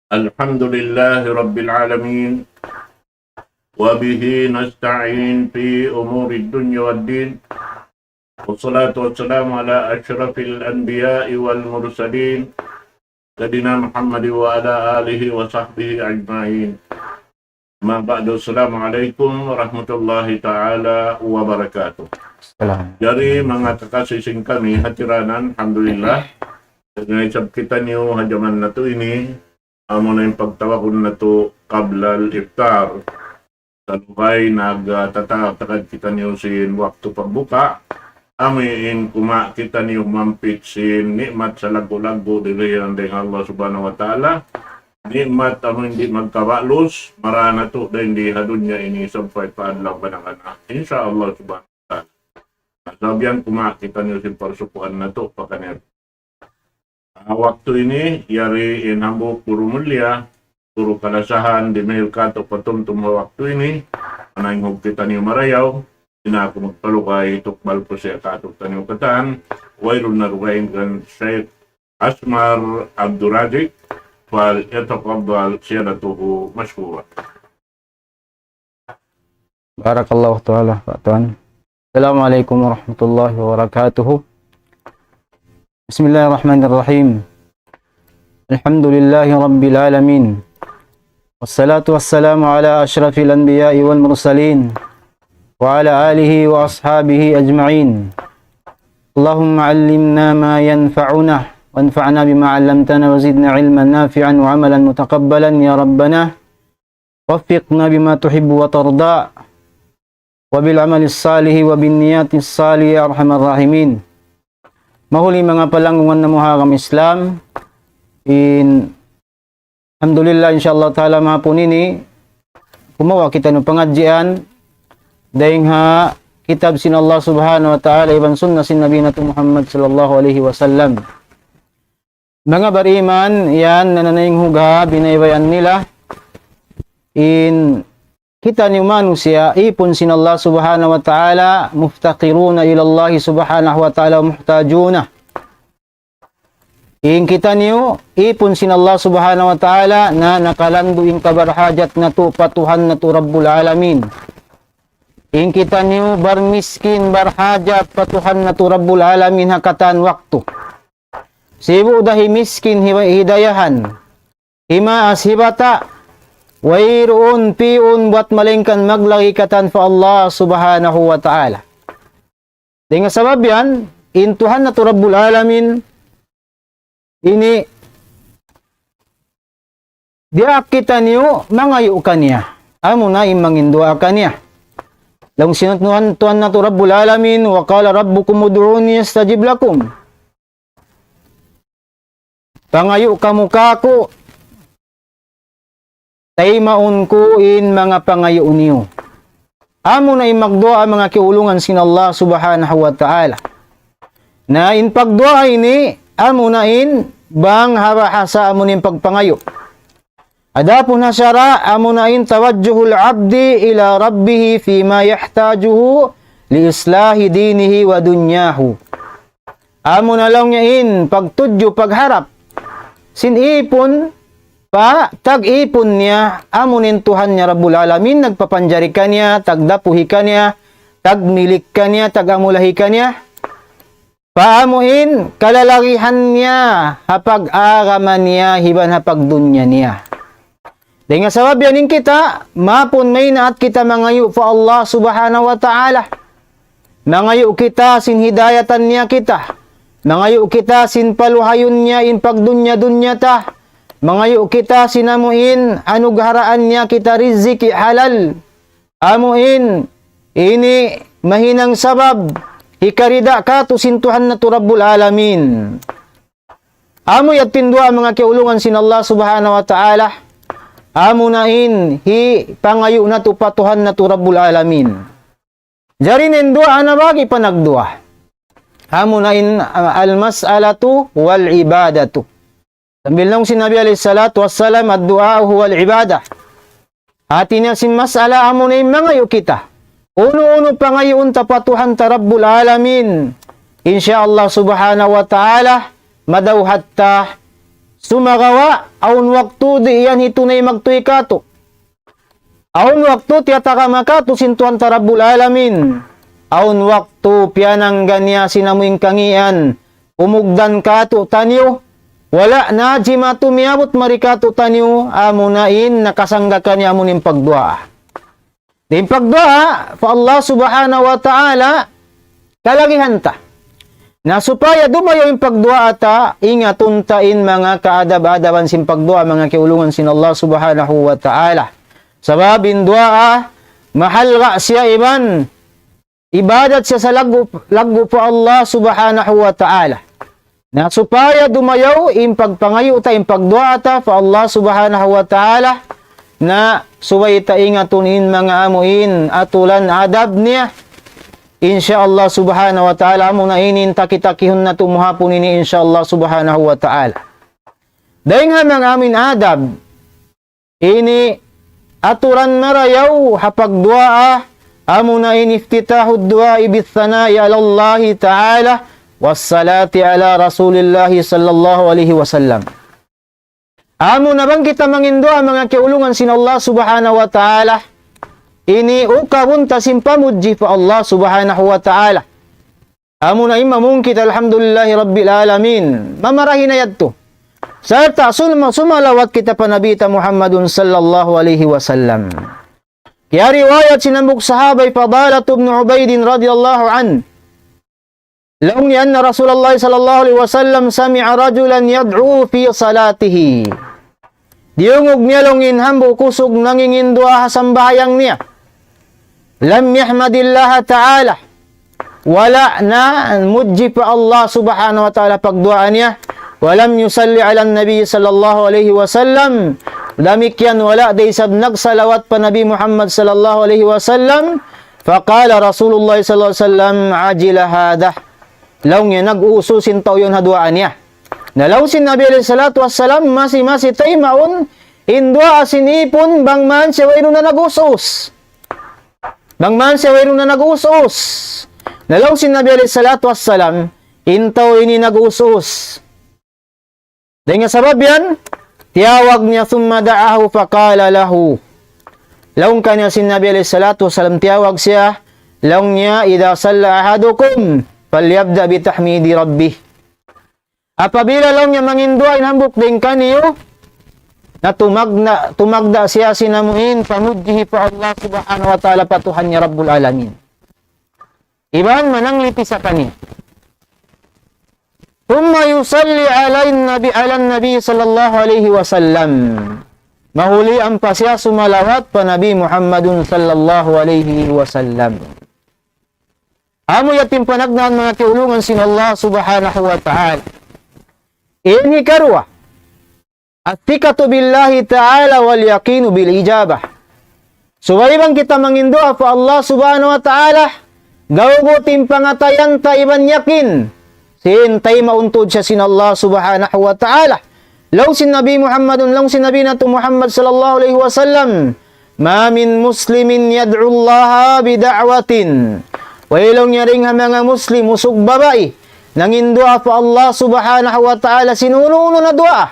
الحمد لله رب العالمين وبه نستعين في أمور الدنيا والدين والصلاة والسلام على أشرف الأنبياء والمرسلين سيدنا محمد وعلى آله وصحبه أجمعين. ما بعد, Assalamualaikum warahmatullahi ta'ala wabarakatuh. Jadi mga kakasising kami hatiranan, alhamdulillah, naisab kita niyo hajaman na to ini, amo na yung pagtawakon na to kablal iftar. Salukay nagtatakad kita niyo sin waktu pagbuka, amin kuma kita niyo mampit sin nikmat sa lago-lago dili ang Allah subhanahu wa ta'ala. Nikmat amo hindi magkabalos, marana to dahil hindi hadunya ini sampay paadlaw ba ng anak. Insyaallah subhanahu wa ta'ala. Sabihan kumakita niyo si parsupuan na to pakanir. Waktu ini yari inambok puro mulia, puro kalasahan, di mahil kato patumtum waktu ini, anayong kita niyo marayaw, sina ako magpalukay, tukbal po siya kato taniyo katan, wairun na rugayin kan Sheikh Asmar Abdurazik, fal yataqabbal siyadatuhu mashkura. Barakallahu ta'ala, Pak Tuan. Assalamualaikum warahmatullahi wabarakatuh. Bismillahirrahmanirrahim. Alhamdulillahi rabbil alamin. Wassalatu wassalamu ala asyrafil anbiya'i wal mursalin wa ala alihi wa ashabihi ajma'in. Allahumma 'allimna ma yanfa'una وانفعنا بما علمتنا وزدنا علما نافعا وعملا متقبلا يا ربنا وفقنا بما تحب وترضى وبالعمل الصالح وبالنيات الصالحة يا أرحم الراحمين. Mahuli mga palanggungan na muhakam Islam, alhamdulillah insyaallah ta'ala mahapon ini kumawa kita ng pangadjian dahil ha kitab sin Allah subhanahu wa ta'ala iban sunnah sin Nabi Nato Muhammad sallallahu alaihi wasallam. Mga bariman, yan nananaying huga, binaybayan nila. Kita ni manusia, ipon sin Allah subhanahu wa ta'ala, muftaqiruna ilallah subhanahu wa ta'ala, muhtajuna. Kita niyo, ipon sin Allah subhanahu wa ta'ala, na nakalanduing kabarhajat na to, patuhan na to Rabbul Alamin. Kita niyo, barmiskin, barhajat, patuhan na to Rabbul Alamin, hakatan waktu. Sibu dahi miskin hidayahan, himaas hibata, wairuun piun buat malingkan maglagikatan fa Allah subhanahu wa ta'ala. Dengan sabab yan, intuhan na to Rabbul Alamin, ini diakita niyo, mangayo ka niya, amo na imangindua ka niya. Lang sinutnuhan tuhan na to Rabbul Alamin, wa qala rabbukum ud'uni astajib lakum. Pangayo kamuka ko, tay maun ko in mga pangayo niyo. Amo na imagdua mga kiulungan sin Allah subhanahu wa ta'ala. Na in pagdua ini, amo na in bang habahasa amo nin pagpangayo. Adapun hasara, amo na in tawajjuhul abdi ila rabbihi fima yahtajuhu li islahi dinihi wa dunyahu. Amo na lang niya in pagtudyo pagharap. Sinipon pa, tag-ipon niya, amunin Tuhan niya Rabbul Alamin, nagpapanjari ka niya, tagdapuhi ka niya, tagmilik ka niya, tagamulahi ka niya. Paamuin, kalalakihan niya, hapag-araman niya, hiban hapag-dunya niya. Dahil nga sabab yanin kita, mapun may na at kita mangayo fa Allah subhanahu wa ta'ala. Mangayo kita, sin hidayatan niya kita. Mangayo kita sin paluhayon niya in pagdunya-dunya ta. Mangayo kita sinamuin anugaraan niya kita riziki halal. Amuin ini mahinang sabab hikarida ka to sintuhan na to Rabbul Alamin. Amo yat tindua mga kiulungan sin Allah subhanahu wa ta'ala. Amo na in hi pangayo na to patuhan na to Rabbul Alamin. Jarinin dua na bagi panagdua. Amo na in al-mas'alatu wal ibadatu. Sambil nang sinabi alayhi salatu wassalam, ad-du'a huwal ibadah. Hati niya sin mas'ala, amo na in mangayo kita. Uno-uno pangayon tapatuhan ta Rabbul Alamin. Insyaallah subhanahu wa ta'ala, madawhat ta sumagawa, aun waktu di iyan hitunay magtuy kato. Aun waktu tiyataka makato sintuan tarabul alamin. Aun waktu pianang ganya sinamuing kangian, umugdan kato tanyo, wala na jimatu miabot marikato tanyo, amunain nakasangga kanya amunin pagdua. Di pagdua, fa Allah subhanahu wa ta'ala, kalagihan ta. Na supaya dumayo yung pagdua ata, ingatuntain mga kaadab-adaban sin pagdua, mga kiulungan sin Allah subhanahu wa ta'ala. Sabab in dua, mahal ka siya iban, ibadat siya sa lagu po Allah subhanahu wa ta'ala. Na supaya dumayaw, impagpangayo ta, impagdua ta, fa Allah subhanahu wa ta'ala, na suway ta ingatunin mga amuin, atulan adab niya. Insyaallah subhanahu wa ta'ala, muna inin takitakihon na tumuhapon ini insyaallah subhanahu wa ta'ala. Dahil nga mga amin adab, ini aturan marayaw hapagdua, amuna iniftitahud dua ibithanai ala Allah ta'ala, wassalati ala rasulillahi sallallahu alaihi wasallam. Amo na bang kita mangindua mga kiulungan sin Allah subhanahu wa ta'ala, ini ukabun tasimpamudji pa Allah subhanahu wa ta'ala. Amo na imamungkit alhamdulillahi rabbil alamin. Mamarahin na yadto. Sarta sumalawat kita pa nabita Muhammadun sallallahu alaihi wasallam. Kaya riwayat sinambuk sahabay Fadalah ibn Ubaidin radiyallahu an. Laung ni anna Rasulullah sallallahu alaihi wasallam sami'a rajulan yad'u fi salatihi. Diungog niya longin hambo kusog nangingindua sambayang niya. Lam yahmadillah ta'ala. Wala na mudji pa Allah subhanahu wa ta'ala pagduaan niya. Walam yusalli ala nabi sallallahu alaihi wasallam. Damikyan wala day sabnag salawat pa Nabi Muhammad sallallahu alaihi wasallam. Faqala Rasulullah sallallahu alaihi wasallam ajila hadah. Laung niya nag-uususin tao yun haduaan niya. Nalaw si Nabi alaihi salatu wassalam masi tay maun indua asinipon bangman siya wayno na nag-usos. Bangman siya wayno na nag-usos. Nalaw si Nabi alaihi salatu wassalam intaw ini nag-usos. Dahil nga sabab yan, tiyawag niya thumma da'ahu faqala lahu. Laung kanya si Nabi alaihi salatu wassalam tiyawag siya, laung niya idha salla ahadukum falyabda bitahmidi rabbih. Apabila lang niya mangindua inhambuk din kaniyo na tumagda siya sinamuin pamudjihi pa Allah subhanahu wa ta'ala patuhan niya Rabbul Alamin. Iban manangliti sa kaniya. Thumma yusalli ala nabi sallallahu alaihi wasallam. Mahuli ang pa siya sumalawat pa Nabi Muhammadun sallallahu alaihi wasallam. Amo yatim panagnan mga kiulungan sin Allah subhanahu wa ta'ala. Ini karwa. At-tikatu billahi ta'ala wal yaqinu bil ijabah. Suwaybang kita mangindua pa Allah subhanahu wa ta'ala, gawgutin pangatayan ta iban yakin. Sintay mauntod siya sin Allah subhanahu wa ta'ala. Law sin Nabi Muhammadun, law sin Nabi nato Muhammad sallallahu alaihi wasallam, ma min muslimin yad'u Allah bida'watin. Wailong niya ring mga muslim, usog babae, nangindua pa Allah subhanahu wa ta'ala sinuno na dua.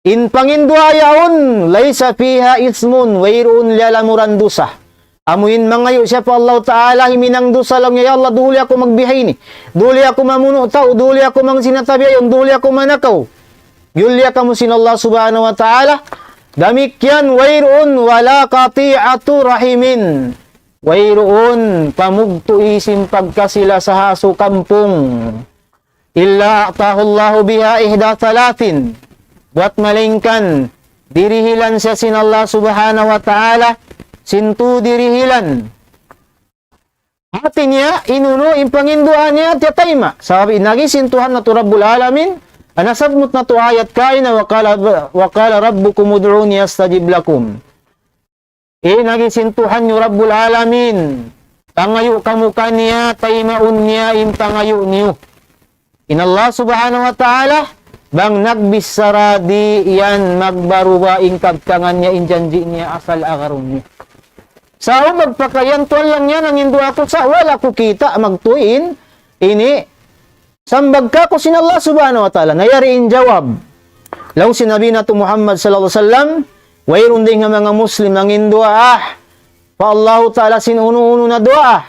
In pangindua yaon, laysa fiha ismun, wayroon lalamuran dusa. Amuin mangayo siya pa Allah ta'ala, himinang dusa lang niya, ya Allah, duli ako magbihay ni. Duli ako mamuno tao, duli ako mang sinatabiayon, duli ako manakaw. Yulya ka mo sin Allah subhanahu wa ta'ala. Damikyan, wayroon, wala kati'atu rahimin. Wayroon, pamugto isin pagkasila sa haso kampong. Illa a'tahullahu biha ihda thalathin. Buat malingkan, dirihilan siya sin Allah subhanahu wa ta'ala, sintu dirihilan. Ati niya, inuno, impanginduan niya, tiyatayma. Sabi, nagisintuhan na to Rabbul Alamin, anasabmut na to ayat kaina, wakala rabbukum ud'uni astajib lakum. Nagisintuhan nyo Rabbul Alamin, pangayo kamuka niya, taymaun niya, impangayo niyo. Allah subhanahu wa ta'ala, bang nagbisaradi yan magbaruwa inkagtangan niya injanji niya asal agarun niya. Sao magpakayan tuwan lang yan ang hindu ako sa wala ko kita magtuin ini sambag ka ko sin Allah subhanahu wa ta'ala nayariin jawab Law sinabi na to Muhammad sallallahu alaihi wasallam, wayron din nga mga Muslim ang indua pa Allah Ta'ala sinuno-uno na dua.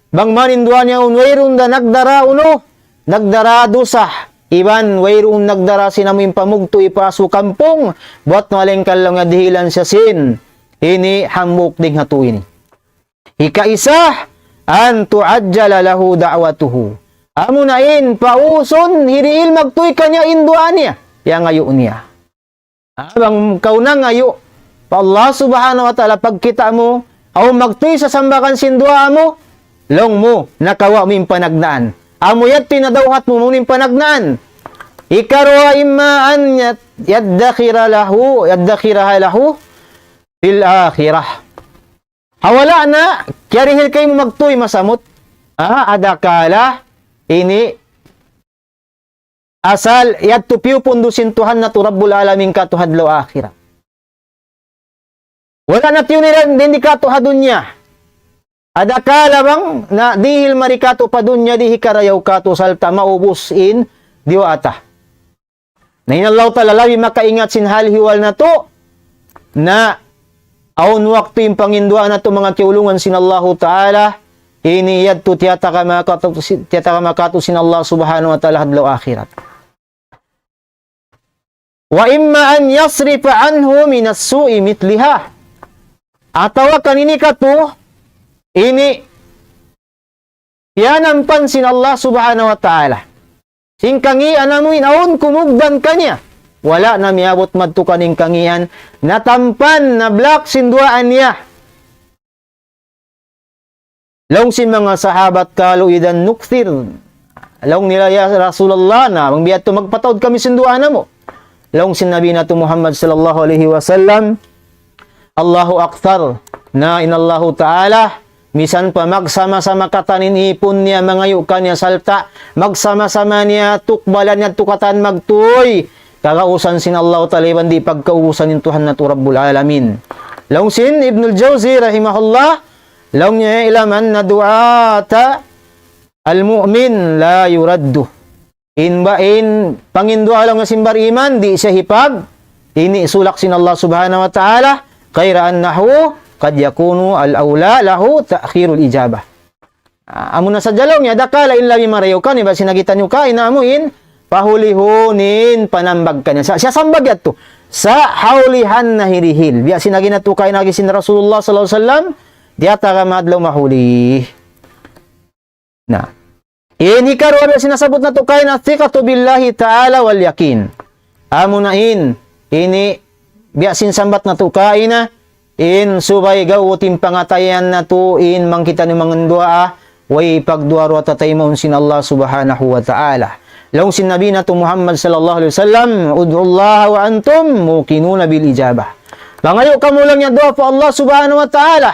Bang manin dua niya wayron da nagdara uno, nagdara dusah. Iban wayron nagdara sinamin pamugto ipaso kampong, buat maleng kalong nga dihilan sa sin. Ini hamuk ding hatuin. Ikaisa, an tuajjala lahu da'watuhu. Amo nain pauson hiriil magtuy kanya induan niya. Yang ngayo niya. Abang kau na ngayo, pa Allah subhanahu wa ta'ala, pagkita mo, o magtuy sa sambakan sindua mo, long mo, nakawa mo yung panagnaan. Amo yat pinadawhat mo mong panagnaan. Ikarwa imma an yaddakira lahu fil akhirah. Hawala na, kyarihil kayo mo magtuy masamot. Adakala, ini asal yat tupiw pundusin Tuhan na tu Rabbul Alamin ka tuhadlaw akhirat. Wala na tiyo nila hindi ka tuhadunya. Adakala bang na dihil marikato pa dunya dihi karayaw ka to salta maubos in diwata. Na inalaw talalawi makaingat sin halhiwal na to na aun waktu yung pangindua na to mga kiulungan sin Allah Ta'ala ini yadto tiyata ka makato sin Allah subhanahu wa ta'ala hadlaw akhirat. Wa imma an yasrifa anhu minas su'i mitliha. Atawa kanini ka to, ini yanampan sin Allah subhanahu wa ta'ala. Singkangi anamuin aun kumugdan kanya. Wala na miabot madto kaning kangian, natampan na blak sinduaan niya. Long si mga sahabat kalu idan nukthir. Long nila ya Rasulullah na, mangbiyat to magpataod kami sinduaan mo. Long sinabi na to Muhammad sallallahu alaihi wasallam, Allahu akthar, na inallahu ta'ala, misan pa magsama-sama katanin ipon niya, mangayukan niya salta, magsama-sama niya, tukbalan niya, tukatan magtuoy, kakausan sin Allah ta'ala, di pagkausan yung Tuhan na to Rabbul Alamin. Long sin Ibnul Jawzi, rahimahullah, long niya ilaman na du'ata, al-mu'min la yuraddu. Pangindua lang nga simbar iman, di siya hipag, ini sulak sin Allah subhanahu wa ta'ala, kayra annahu, kad yakunu al-awla lahu ta'khirul ijabah. Amo na sa jalong niya, dakala in labi marayaw ka, iba sinagitan nyo ka, inaamuin, pahulihunin, panambag ka niya. Siya sambag yan to, sa haulihan na hirihil. Biya sinagin na to kayo nagisin Rasulullah sallallahu alaihi wasallam, diata ka madlaw mahuli. Na. Ini karuan sinasabot na to kayo na thiqatu billahi ta'ala wal yakin. Amo na ini biya sinsambat na to kayo na, subay gawutin pangatayan na to, mangkita ni mga dua, way pagduaro at tataymaon sin Allah subhanahu wa ta'ala. Long sinabi na to Muhammad sallallahu alaihi wasallam, ud'ullaha wa antum muqinuna bil ijabah. Bangayo ka mo lang niya dua po Allah subhanahu wa ta'ala.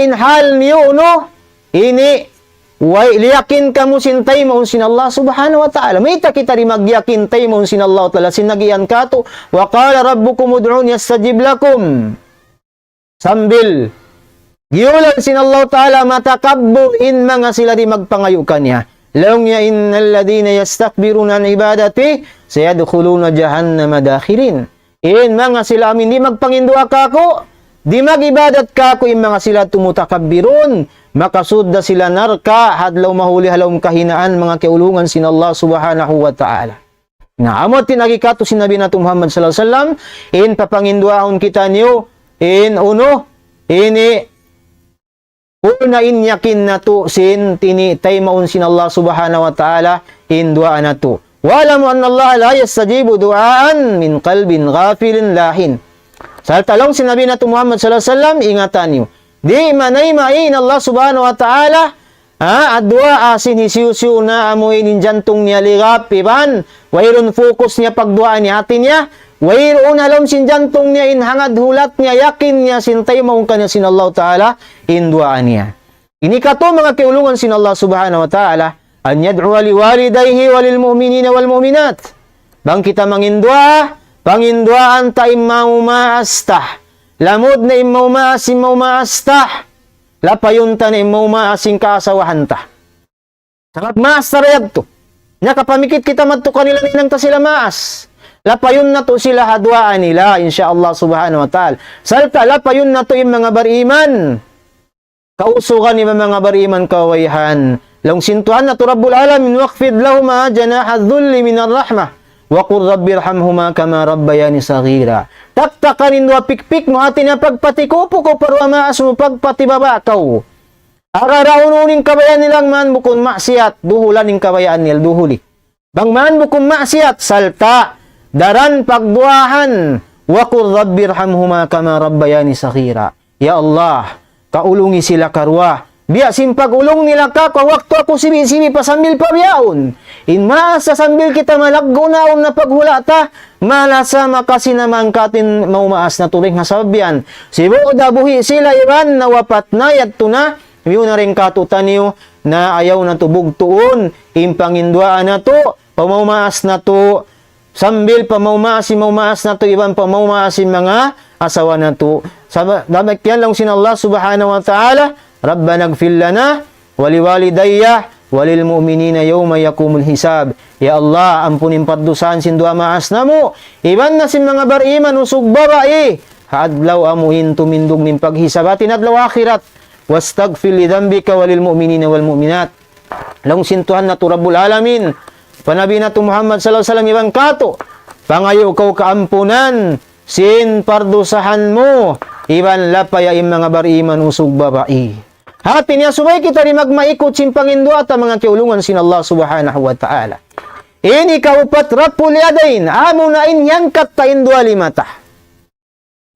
In hal niyo no, ini way liyakin ka mo sintay mo sin Allah subhanahu wa ta'ala. May kita rin magyakin tay mo sin Allah ta'ala. Sinagian ka to, wa qala rabbukum ud'uni astajib lakum. Sambil giulan sin Allah ta'ala matakabbu in mga sila di magpangayukan niya. Long ya innal ladina yastakbiruna an ibadati sayadkhuluna jahannama dakhirin. In mga sila amin di magpangindua kako, di magibadat kako, in mga sila tumutakabbirun, makasudda sila narka hadlaw mahuli halaw kahinaan mga kiulungan sin Allah subhanahu wa ta'ala. Na amot tinagikato sinabi na to Muhammad sallallahu alaihi wasallam, papanginduahon kita niyo, uno, ini una inyakin na to sin tini taymaun sin Allah subhanahu wa ta'ala dua na to. Wala mo anna Allah la yastajibu du'aan min qalbin ghafilin lahin. Sa talong sinabi na to Muhammad sallallahu alaihi wasallam, ingatan niyo. Di manay main Allah subhanahu wa ta'ala adwa asin hisiusiu na amoy nin jantong niya ligap iban. Wayron focus niya pagduaan niya atin niya. Wayron alam sin jantong niya hangad hulat niya, yakin niya sintay maung kanya sin Allah ta'ala duaan niya. Ini kato mga kiulungan sin Allah subhanahu wa ta'ala an yad'u li walidayhi walil mu'minina wal mu'minat. Bang kita mangindua, panginduaan ta imau maastah. Lamod na imau maastah. Lapayunta na imau maasing kaasawahan ta. Sangat maas tarayag to. Nya kapamikit kita madto kanila ninang ta sila maas. Lapayon na to sila hadwaan nila, insyaallah subhanahu wa ta'ala. Salta, lapayon na to yung mga bariman. Kausukan ni mga bariman kawayhan. Long sintuhan na to Rabbul Alamin, waqfid lahuma janaha dhulli minar rahmah. Wa qur rabbirhamhuma kama rabbayani saghira. Taktakanin wa pikpik mo atin na pagpatikupo ko parwa maas mo pagpatibaba kaw. Araraununin kabayan nilang man bukun maksiat, duhulan ning kabayaan nil duhuli. Bang man bukun maksiat, salta, daran pagduahan, wa qur rabbirhamhuma kama rabbayani saghira. Ya Allah, kaulungi sila karwa. Biya simpag ulong nila ka, waktu ako sibi-sibi pasambil pabiyaon. Inma sa sambil kita malaggo naon na paghulata, malasa makasi naman katin maumaas na turing hasabyan. Sibo dabuhi sila iban na wapat na yadto na, miyo na rin katutan niyo na ayaw na tubog tuon, impangindwaan na to, pamaumaas na to, sambil pamaumaas na to, iban pamaumaas mga asawa na to. Dapat yan lang sin Allah subhanahu wa ta'ala, Rabbana ighfir lana wa liwalidayya wa lil mu'minina yawma yaqumul hisab. Ya Allah, ampunin patdusan sin dua maas namo. Iban na sin mga bariman usog babae. Hadlaw amuhin tumindog ning paghisabatin adlaw akhirat. Wastaghfir li dhanbika wa lil mu'minina wal mu'minat. Long sintuhan na to Rabbul Alamin. Panabi na to Muhammad sallallahu alaihi wasallam ibang kato. Pangayo kau kaampunan sin pardusahan mo. Iban lapaya im mga bariman usog babae. Hati niya sumay kita rin magmaikot simpangin doa ta mga kiulungan sin Allah subhanahu wa ta'ala. Ini kaupat rapul yadain, amo na in yang katain dua limata.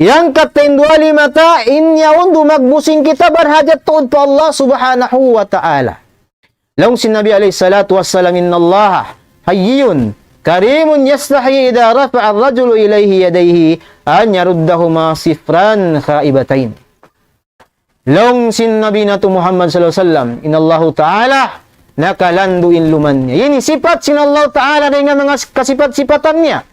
Yang katain dua limata, inyaon dumagbusing kita barhajat tuod pa Allah subhanahu wa ta'ala. Laung sinabi alayhi salatu wassalam, inna Allah hayyun, karimun yastahi idha rafa'a ar-rajulu ilayhi yadayhi, an yaruddahuma sifran khaibatain. Long sinabi na to Muhammad sallallahu alaihi wasallam, inallahu ta'ala nakalanduin luman niya. Yun sifat sinallahu ta'ala rin nga mga kasipat-sipatan niya.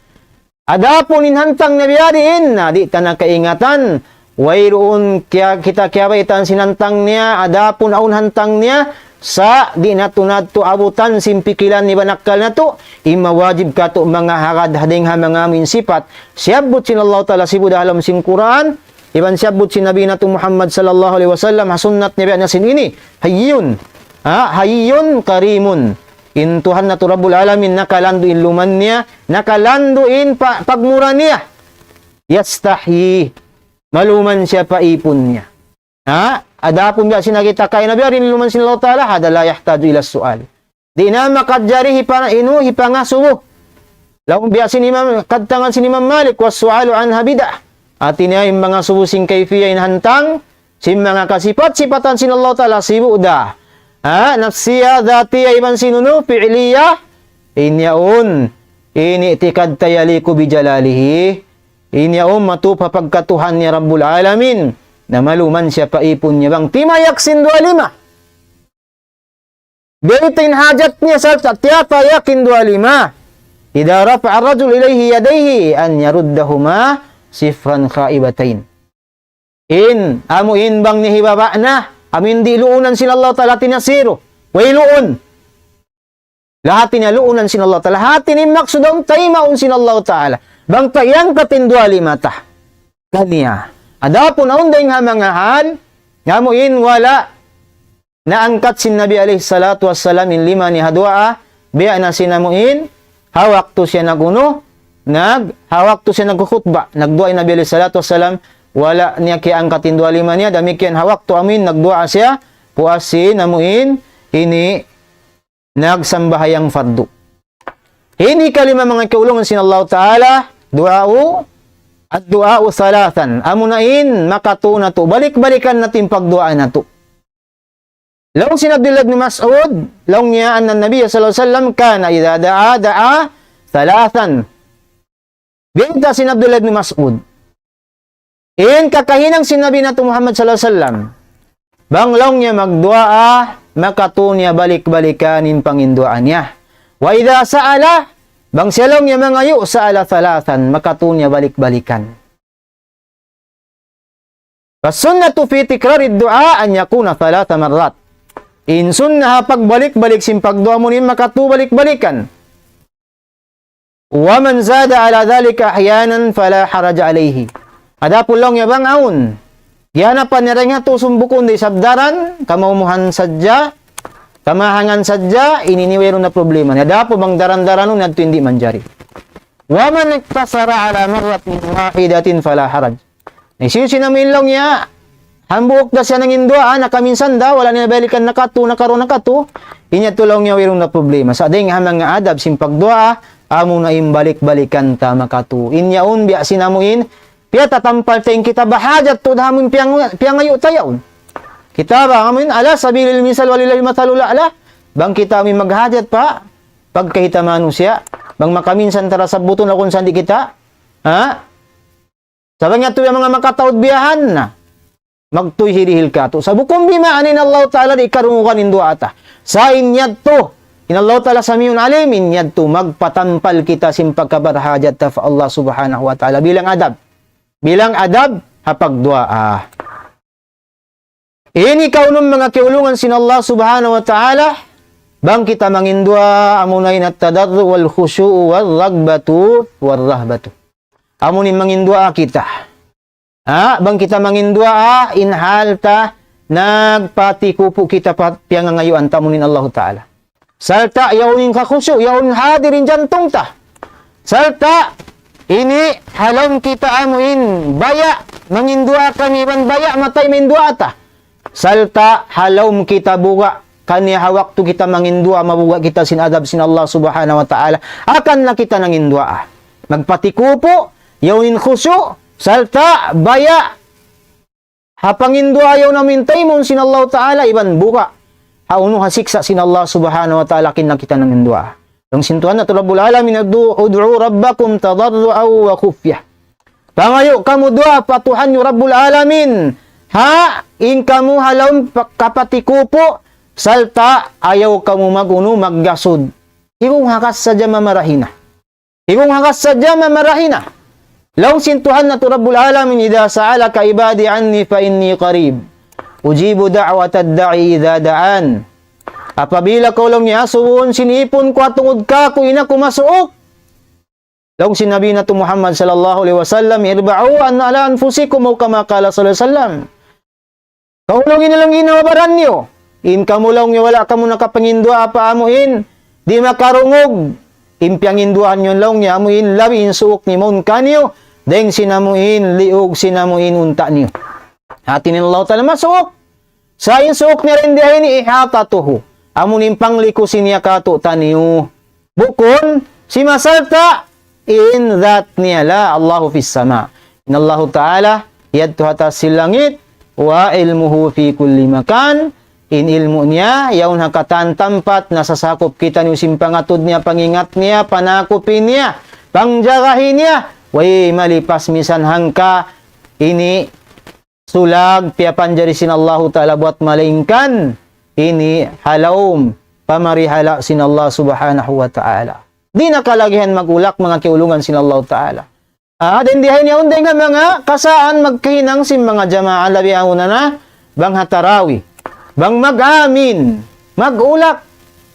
Adapon inhantang nabiyariin na di ta nakaingatan. Wayroon kita kiyabaitan sinantang niya. Adapon aun hantang niya sa di natunad to abutan simpikilan ni banakal na to. Imawajib ka to mga harad-hading ha mga amin sifat. Siyabot sinallahu ta'ala sibud alam sin Quran. Iban siyabot si Nabi na to Muhammad sallallahu alaihi wasallam hasunnat niya nasin ini. Hayyun. Hayyun karimun. Intuhan na to Rabbul Alamin nakalanduin luman niya, nakalanduin pagmura niya. Yastahi. Maluman siya paipon niya. Adapon biya sinagita kay Nabi rin luman sin Allah Ta'ala hada la yahtaju ila su'al. Di na makadjari hipanga subuh. Laung biya sin Imam kadtangan sin Imam Malik was su'alu anha bid'ah. Atin niya yung mga subusing kayfiya inhantang sin mga kasipat-sipatan sin Allah Ta'ala sibu da. Nafsiya, dhatiya, iman sinuno, fi'liya, inyaon, ini'tikad tayaliku bijalalihi, inyaon matupa pagkatuhan niya Rabbul Alamin, na maluman siya paipon niya bang timayak sindua lima. Beritin hajat niya sa tiyata yakin dua lima. Idha rafa'a ar-rajul ilayhi yadayhi, an yaruddahuma sifran khaibatain. Amuin bang nihibaba na, amin di luunan sin Allah Ta'ala tinasiro. Way luun. Lahat niya luunan sin Allah Ta'ala. Hatin imaksudong taymaun sin Allah Ta'ala. Bang tayang katindua limata. Kaniya. Adapon aunday nga mga hal, ngamuin wala naangkat sin Nabi alaihi salatu wassalam in lima ni hadwa'a, biya na sinamuin, hawak to siya naguno, hawak to siya nagkhutba, nagdua Nabi alaihi salatu wassalam, wala niya kaya angkatin dua lima niya, damikian hawak to amin, nagdua siya, puasi namuin, ini nagsambahayang fardu. Ini kalima mga kaulungan sin Allah Ta'ala, dua'u, at dua'u salatan, amunain, makatuna to, balik-balikan natin pagdua na to. Laung sin Abdullah ibn Mas'ud, laung niya an Nabi sallallahu alaihi wasallam kana idza da'a salatan. Binta sin Abdullah ibn Mas'ud. Kakahinang sinabi na to Muhammad sallallahu alaihi wasallam. Banglaw niya magdu'a, makatunya balik-balikanin panginduaan niya. Wa idza sa'ala, bang silaw niya mangayo sa'ala thalathan, makatunya balik-balikan. Fasunnatu fi tikrarid du'a an yakuna thalatha marrat. In sunnah pagbalik-balik sim pagdu'a mo nin makatu balik-balikan. Wa man zada ala dhalika ahyanan fala haraja alayhi. Ada pulong ya bang aun. Yana panirang to sumbukon di sabdaran, kamumuhan sadya, kamahangan sadya, ininiwero na problema. Ada po bang daran-daran na hindi manjari. Wa man iktasara ala marratin wahidatin fala haraj. Isiyo sinamilong ya, hambuk da siya ng indua, nakaminsan da, wala niya balikan nakatu, inya tulong niya wero na problema. Sa ading hamang nga adab, simpagdua, amo na imbalik-balikan ta makatu. Inyaon, biya sinamuin, piya tatampal tayong kita bahajat to dahamun piyangayo tayaon. Kita ba amin ala sabilil misal walillahi matalula ala bang kita amin maghajat pa pagkahita manusia bang makaminsan tara sa buton akon sandi kita ha sabang nga to yung mga makataod biyahan na magtuy hirihil ka to sa bukom bima anin Allah taala di karungukan indo ata sa inyad to in Allah taala samiyun alim inyad to magpatampal kita simpagkabarhajat ta fa Allah subhanahu wa taala bilang adab hapag dua. Ini kaunong mga kiulungan sin Allah subhanahu wa ta'ala bang kita mangindua amunain at tadarru wal khusyu'u wal ragbatu wal rahbatu. Amunin mangindua kita. Bang kita mangindua inhalta nagpatikupo kita piyangangayuan tamunin Allah ta'ala. Salta yaunin ka khusyu, yaunin hadirin jantung ta. Salta ini halam kita amuin baya mangindua kami ban baya matay mindua ta. Salta halom kita buka kanya waktu kita mangindua mabuga kita sin adab sin Allah subhanahu wa ta'ala akan na kita nangindua magpatikupo yaunin khusyu salta baya hapangindua yaw namin taymon sin Allah ta'ala iban buka hauno hasiksa sin Allah subhanahu wa ta'ala kin na kita nangindua yung sintuhan na tulabul alamin ud'u rabbakum tadarru'aw wa khufyah pangayo kamu dua patuhan yu rabbul alamin in kamu halom kapatikupo salta ayaw kamu maguno maggasod igong hakas sadya mamarahina laong sintuhan na to rabbul alamin idha sa'alaka ibadi anni fa inni qarib ujibu da'watad da'i idha da'an apabila kaulong niya suwon sinipon ko atungod ka ko ina kumasuok laong sinabi na to Muhammad sallallahu alaihi wasallam irba'u an ala anfusikum o kama qala sallallahu alaihi wasallam kaulongin nilang ginawabaran niyo in kamulaw niyo wala kamo nakapangindua pa amuin di makarungog impyanginduan nyo laong niya amuin labin suok ni mon kanyo deng sinamuin liog sinamuin unta niyo hatin Allah ta'ala masuok sa suok niya rin dihay ni ihatatuhu amunin panglikusin niya kato taniyo bukon si masalta in that niya la Allahu fis sama in Allah ta'ala yadtu hata silangit wa ilmuhu fi kulli makan in ilmu niya yaun hakatan tempat nasasakop kita ni simpangatod niya pangingat niya panakupin niya pangjagahin niya way malipas misan hangka ini sulag piapanjari sin Allah ta'ala buat malingkan ini halawm pamarihala sin Allah subhanahu wa ta'ala di nakalagihan magulak mga kiulungan sin Allah ta'ala din dihay niya unday nga mga kasaan magkahinang sim mga jama'a labi ang una na bang hatarawi bang mag-amin magulak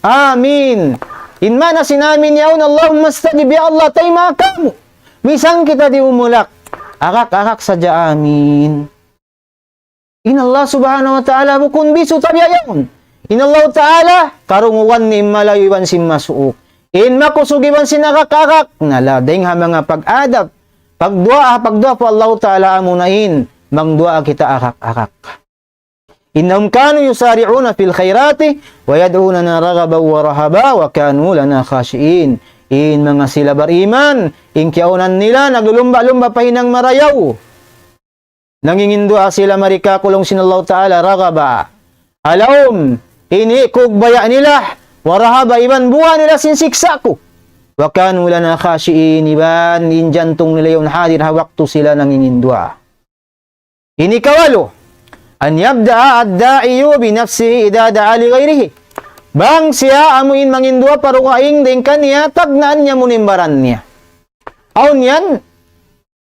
amin inmana sinamin niya Allahumma stajib ya Allah tay makamu misang kita di umulak akak saja amin in Allah subhanahu wa ta'ala bukun bisu tabiayon in Allah ta'ala karunguan ni malayuan sim masuok in makusugiban sinakakakak naladeng ha mga pag-adab pagdua po Allah ta'ala amunain mangdua kita akak innahum kanu yusari'una fil khairati wa yad'unana raghaban wa rahaba wa kanu lana khashiin in mga sila bariman in kiaunan nila naglulumba-lumba pahinang marayaw nangingindua sila marika kulong sin Allah ta'ala raghaba alawm ini kugbaya nila wa rahaba iban buwa nila sinsiksa ko wa kanu lana khashiin iban injantong nila yung hadir ha waktu sila nangingindua ini kawalo an yabda'a ad-da'iyu bi nafsihi idha da'a li ghairihi bang siya amuin mangindua parukaing den kaniya tagnaan niya munimbaran niya aun yan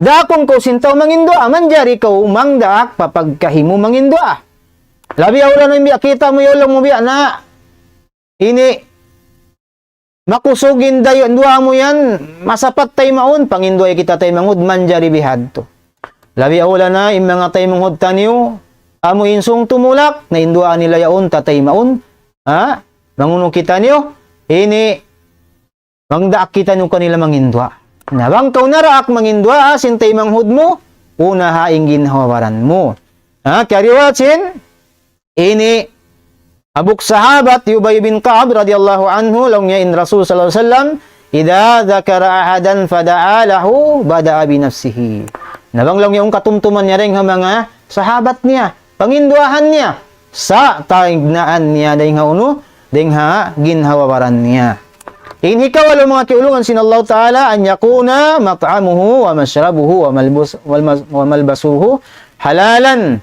dakong ko sintaw mangindua manjari ko mangdaak papagkahimu mangindua labi awla no imbiya kita mo yolong mo biya na ini makusugin dayon dua mo yan, masapat tay maun, pangindoy kita tay mangud manjari bihadto. Labi awala na, mga tay mangud taniyo, amo insong tumulak, na induaan nila yaon, tatay maun, ha? Mangunong kita niyo, ini, mangdaak kita nyo kanila mangindwa. Nabang kau naraak mangindwa, sintay manghud mo, una haing ginhawaran mo. Ha? Kaya riwatsin, ini, abuk sahabat, Ubay bin Ka'ab, radiyallahu anhu, langyain Rasul sallallahu alaihi wasallam, idha dhakara ahadan fada'a lahu, bada'a binafsihi. Nabanglang yung katumtuman niya rin mga sahabat niya, pangindwahan niya, sa taignaan niya dahil nga uno, dahil nga ginhawawaran niya. Inhi kawalo mga kiulungan sin Allah Ta'ala, an yakuna mat'amuhu wa mashrabuhu wa malbasuhu halalan.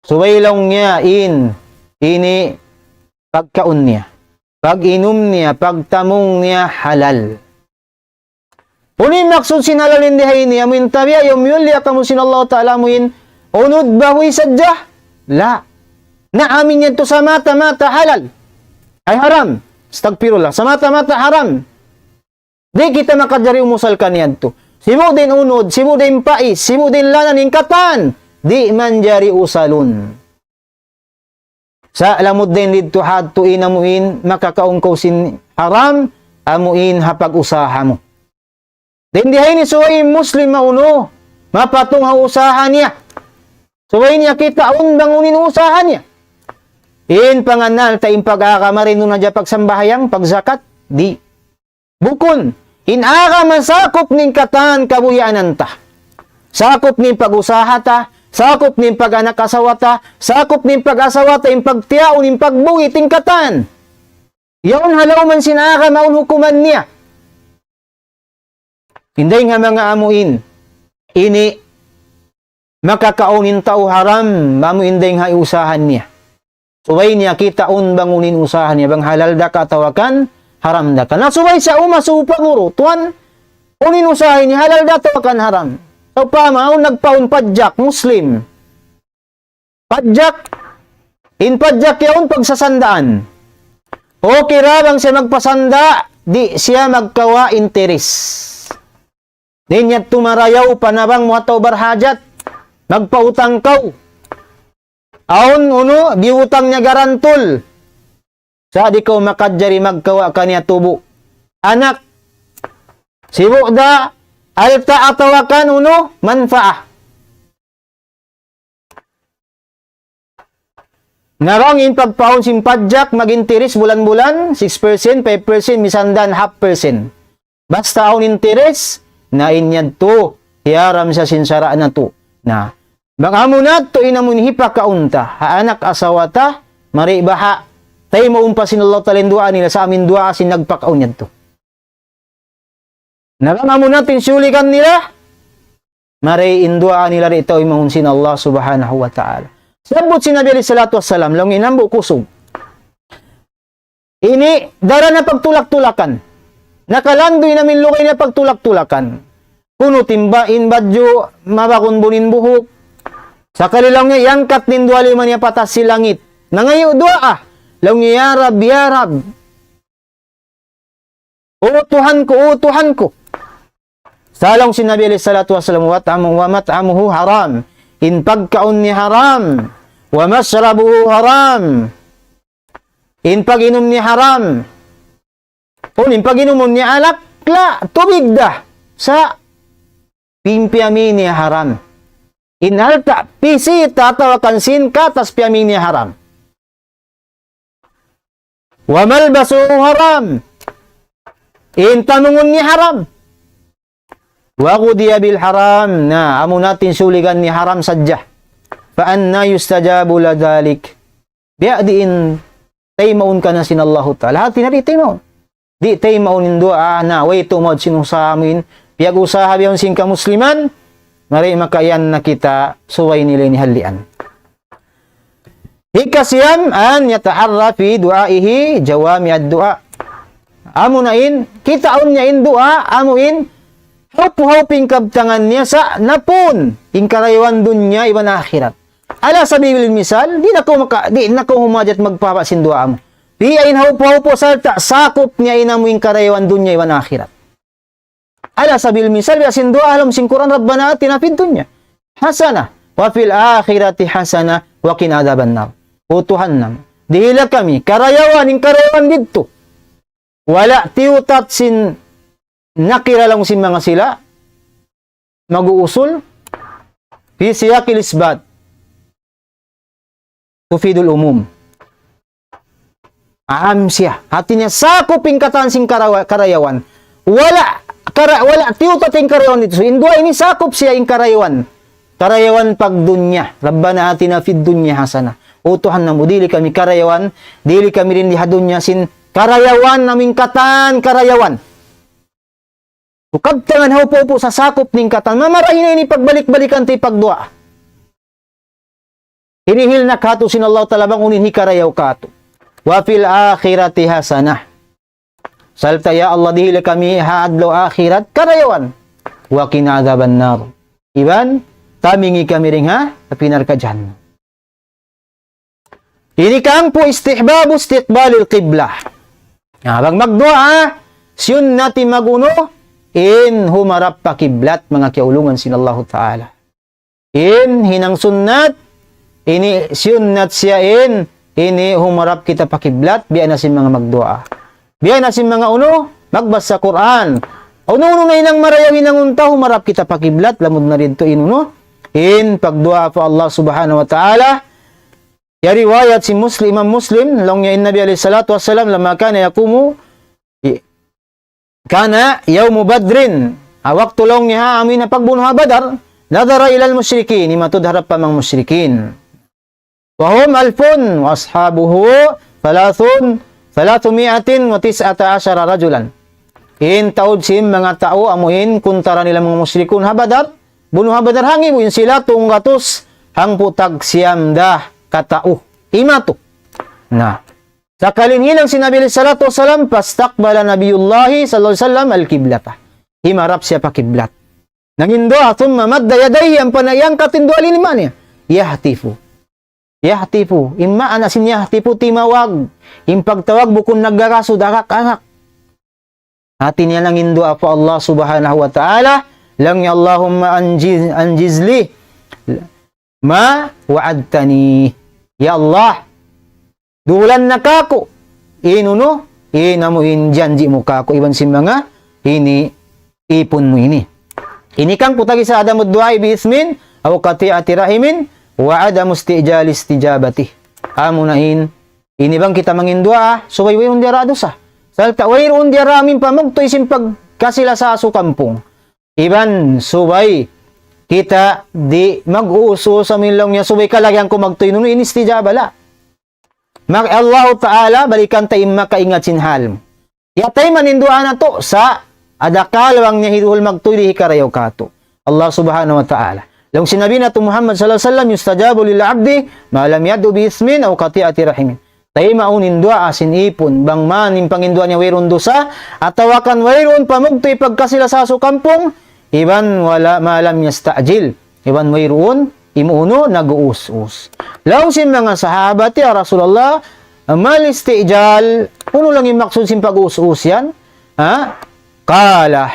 Suwaylong niya ini pagkaon niya, pag-inom niya, pagtamong niya halal. Uni maksud sin halal indihay niya, amin tabiya, yung yulya kamu sin Allah Ta'ala muin, unod bahuy sadya? La. Na amin yan to sa mata-mata halal. Ay haram. Stagpirullah. Sa mata-mata haram. Di kita makadari umusal kanyan to. Simu din unod, simu din pais, simu din lanan ingkatan. Di man jari usalun. Sa alamod din dito hadto inamuin, makakaungkaw sin haram, amuin hapag-usaha mo. Dindihay ni suway Muslim mauno, mapatong ha usahan niya. Suway niya kita undangunin usahan niya. In panganal taing pag-akamarin na dya pagsambahayang, pagzakat, di. Bukon, in-aka masakop ning katan kabuyanan ta. Sakop ning pag-usaha ta, sakop ning pag-anak asawa ta, sakop ning pag-asawa ta, in pagtiyaon, in pagbuhi, tingkatan. Yaon halaw man sinaka maun hukuman niya. Hinday nga mga amuin, ini makakaunin tao haram, mamuin day nga iusahan niya. Suway niya kita bangunin usahan niya, bang halal da ka tawakan, haram da ka. Nasuway siya umasupa nguro, tuwan, unin usahin niya, halal da tawakan haram. So pa, maun nagpaun padjak, Muslim. Padjak, in padjak yaon pagsasandaan. Okay ra bang siya magpasanda, di siya magkawa interes. Di niya tumarayaw, panabang muataw barhajat, magpautang kaw. Aon uno, biutang niya garantol. Sa di ko makadjari magkawa kaniya tubo. Anak, sibo da, alta atawakan uno, manfaah. Narangin pagpaon simpadjak, mag-interes bulan-bulan, 6%, 5%, misandan, 0.5%. Basta aon interes, na inyad to, hiyaram sa sinsaraan na to. Na, baka mo na to inamun hipa kaunta, haanak asawa ta, maribaha, tayo maumpasin Allah talinduan nila sa amin dua asin nagpakaunyad to. Nabanga mo natin sulikan nila, mariinduan nila rito imahunsin Allah subhanahu wa ta'ala. Sabot si Nabi alayhi salatu wassalam, lang inambo kusog. Ini, dara na pagtulak-tulakan. Nakalandoy namin lukay na pagtulak-tulakan. Kuno timbain badyo, mabakon bunin buhok. Sa kalilang niya, yangkat nin duwali man niya patas si langit. Nangayo dua lang niya yarab. Utuhan ko. Salang si Nabi alayhi salatu wasalam, wa mat'amuhu haram. In pagkaon ni haram. Wa masrabuhu haram. In pag-inom ni haram. In pag-inom ni alak, tubig dah. Sa pimpiami ni haram. Inalta, pisi tatawakan sin katas piami ni haram. Wa malbasu haram. Intanungon ni haram. Wa qudiya bil haram. Na, amo natin suligan ni haram sadya. Fa anna yustajabu ladhalik. Biya diin taymaun ka na sin Allahu Ta'ala. Hati na di taymaun. Di taymaun dua na way tumod sinusa amin. Piyag-usaha biyon sin ka musliman. Mari makayan na kita suway nila ni halian. Hikasiyam an yataharra fi du'aihi jawami ad-du'a. Amunain, kita on niya in du'a, amuin, haup-hauping kabtangan niya sa napun, ingkaraywan dunya iban akhirat. Ala sa Bibil misal, di na ko humajat magpapasin du'a mo. Piyain haupo salta sakop niya inamuing karayawan dunya iwan akhirat. Ala sabil misal biasin doa alam singkuran rabbana atina fid dunya hasanah wa fil akhirati hasanah wa qina adzabannar. O Tuhan nam, dihila kami karayawan ing karayawan didto. Wala tiutat sin nakira lang sin mga sila mag-uusul fi siyaqil isbat tufidul umum. Aam siya. Hati niya sakop ing katansing karayawan. Wala tiutat ing karayawan dito. So, indua ini sakop siya ing karayawan. Karayawan pagdunya. Rabbana atina fid dunya hasanah. O Tuhan namu, dili kami karayawan. Dili kami rin lihadunya sin karayawan naming katan karayawan. Ukab tangan haupo sa sakop ning katan. Mamarahin na ini pagbalik-balikan ti pagdua. Hinihil na kato sin Allah talabang uninhi karayaw kato. Wa fil akhirati hasanah. Salta ya Allah dihila kami haadlo akhirat karayawan. Wa qina adzabannar. Iban tamingi kami ring ha pinar ka jahannam. Ini kang po istihbabu istiqbalil qiblah. Habang magdua, sunnati maguno in humarap pa kiblat mga kiulungan sin Allah Ta'ala. In hinang sunnat ini sunnat siya ini humarap kita pa kiblat biya na sin mga magdua. Biya na sin mga magbasa Quran. Uno na inang marayaw inang unta humarap kita pa kiblat lamod na rin to inuno. In pagdua pa Allah Subhanahu wa Ta'ala. Ya riwayat si Imam Muslim long ya Nabi alaihi salatu wassalam lama kana yaqumu kana yaum badrin waktu long ya amin na pagbunuh Badar nadara ila al-musyrikin matud harap pa mang musyrikin wa hum alfun wa ashabuhu 319 rajulan in taud sim mga tao amuin kuntara nila mga musyrikun ha Badar bunuh Badar hangi mo sila tunggatos hang putag siyam dah katao, imato. Nah, sakalin hilang si Nabi sallallahu alaihi wasallam pastaqbala Nabiyullahi sallallahu alaihi wasallam al-qiblata. Himarap siya pa kiblat. Nangindo thumma madda yadayhi ang panayang katindo alinimanya. Yahtifu. Imma anasin yahtifu timawag. Impagtawag bukun naggaraso darak-arak. Hati niya lang indo apa Allah Subhanahu wa Ta'ala lang ya Allahumma anjizli ma wa'adtani. Ya Allah, dulan na kako. Inuno, inamuin janji mo kako. Iban sin mga, ipon mo ini. Ini kang putagi sa adamud du'ay biismin, aw kati'ati rahimin, wa adamu istijali istijabati. Amunain, ini bang kita mangindua, so waywayun diara dosa. Salta, waywayun diara amin pamagto isin pagkasila sa aso kampong. Iban, subay, kita di mag-uuso sa minlong niya subay kalagyan ko magtuy nuno inistijabala. Mag Allah Ta'ala balikan tayo makaingat sinhalm. Yatay maninduan na to sa adakalawang niya hiruhul magtuy di hikarayaw kato. Allah Subhanahu wa Ta'ala. Lang sinabi na to Muhammad sallallahu alaihi wasallam yustajabu lil abdi ma lam yadu bi ismin aw qati'ati rahimin. Tayo maunin dua asin ipon bang manim panginduan niya wayron dosa atawakan wayron pamugtoy pagkasila sa kampong. Iban wala malam yasta'jil. Iban mayroon imuno nag-uus-us. Law sin mga sahabat ya Rasulullah mal istijal. Uno lang yung maksud sin pag-uus-us yan. Ha? Kala.